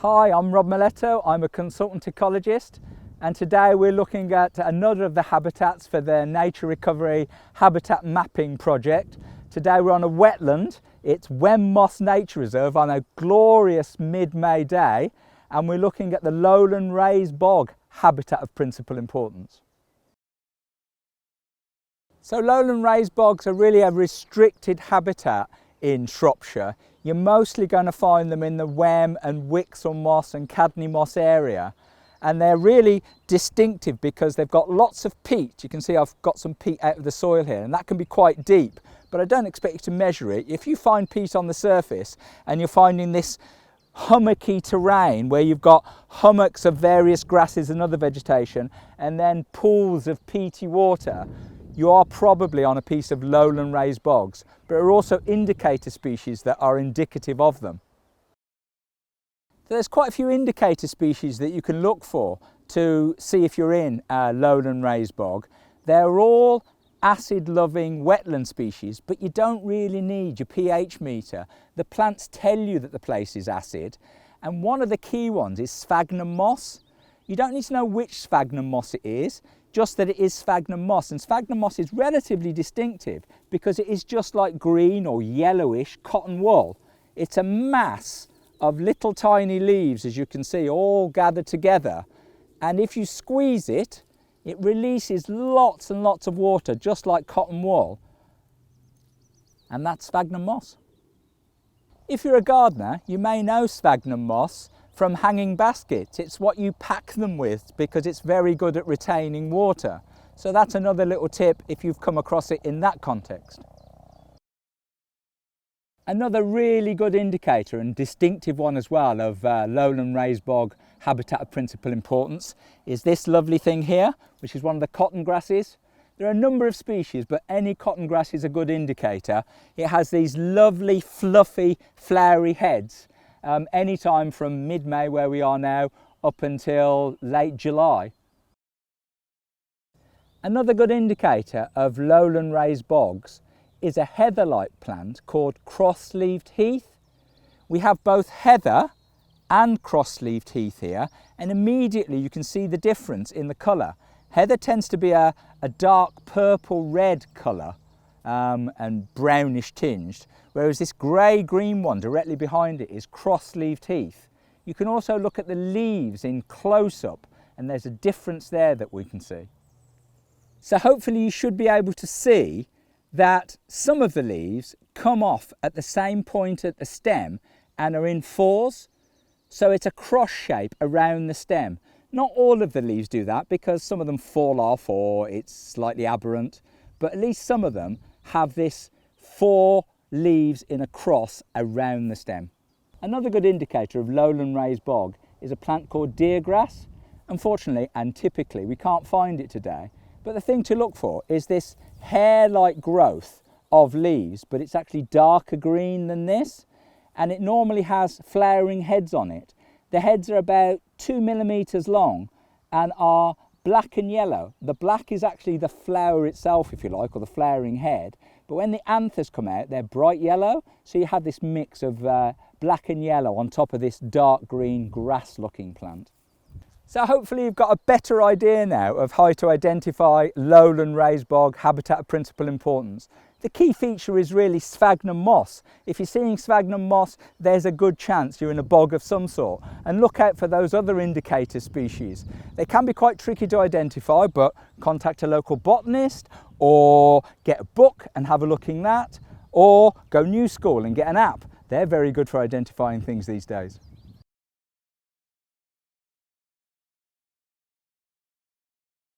Hi, I'm Rob Miletto. I'm a consultant ecologist, and today we're looking at another of the habitats for the Nature Recovery Habitat Mapping Project. Today we're on a wetland. It's Wen Moss Nature Reserve on a glorious mid-May day, and we're looking at the Lowland Raised Bog habitat of principal importance. So lowland raised bogs are really a restricted habitat in Shropshire. You're mostly going to find them in the Wem and Wixle moss and Cadney moss area, and they're really distinctive because they've got lots of peat. You can see I've got some peat out of the soil here, and that can be quite deep, but I don't expect you to measure it. If you find peat on the surface and you're finding this hummocky terrain where you've got hummocks of various grasses and other vegetation and then pools of peaty water, you are probably on a piece of lowland raised bogs. But there are also indicator species that are indicative of them. So there's quite a few indicator species that you can look for to see if you're in a lowland raised bog. They're all acid-loving wetland species, but you don't really need your pH meter. The plants tell you that the place is acid, and one of the key ones is sphagnum moss. You don't need to know which sphagnum moss it is, just that it is sphagnum moss, and sphagnum moss is relatively distinctive because it is just like green or yellowish cotton wool. It's a mass of little tiny leaves, as you can see, all gathered together, and if you squeeze it, it releases lots and lots of water, just like cotton wool, and that's sphagnum moss. If you're a gardener, you may know sphagnum moss from hanging baskets. It's what you pack them with because it's very good at retaining water. So that's another little tip if you've come across it in that context. Another really good indicator and distinctive one as well of lowland raised bog habitat of principal importance is this lovely thing here, which is one of the cotton grasses. There are a number of species, but any cotton grass is a good indicator. It has these lovely, fluffy, flowery heads. Anytime from mid-May, where we are now, up until late July. Another good indicator of lowland raised bogs is a heather-like plant called Crossle Heath. We have both heather and Crossle Heath here, and immediately you can see the difference in the colour. Heather tends to be a dark purple-red colour and brownish tinged, whereas this grey-green one directly behind it is Crossle Heath. You can also look at the leaves in close-up, and there's a difference there that we can see. So hopefully you should be able to see that some of the leaves come off at the same point at the stem and are in fours, so it's a cross shape around the stem. Not all of the leaves do that because some of them fall off or it's slightly aberrant, but at least some of them have this four leaves in a cross around the stem. Another good indicator of lowland raised bog is a plant called deergrass. Unfortunately and typically we can't find it today, but the thing to look for is this hair-like growth of leaves, but it's actually darker green than this, and it normally has flowering heads on it. The heads are about 2 millimeters long and are black and yellow. The black is actually the flower itself, if you like, or the flowering head, but when the anthers come out, they're bright yellow, so you have this mix of black and yellow on top of this dark green grass-looking plant. So hopefully you've got a better idea now of how to identify lowland raised bog habitat of principal importance. The key feature is really sphagnum moss. If you're seeing sphagnum moss, there's a good chance you're in a bog of some sort. And look out for those other indicator species. They can be quite tricky to identify, but contact a local botanist or get a book and have a look in that, or go new school and get an app. They're very good for identifying things these days.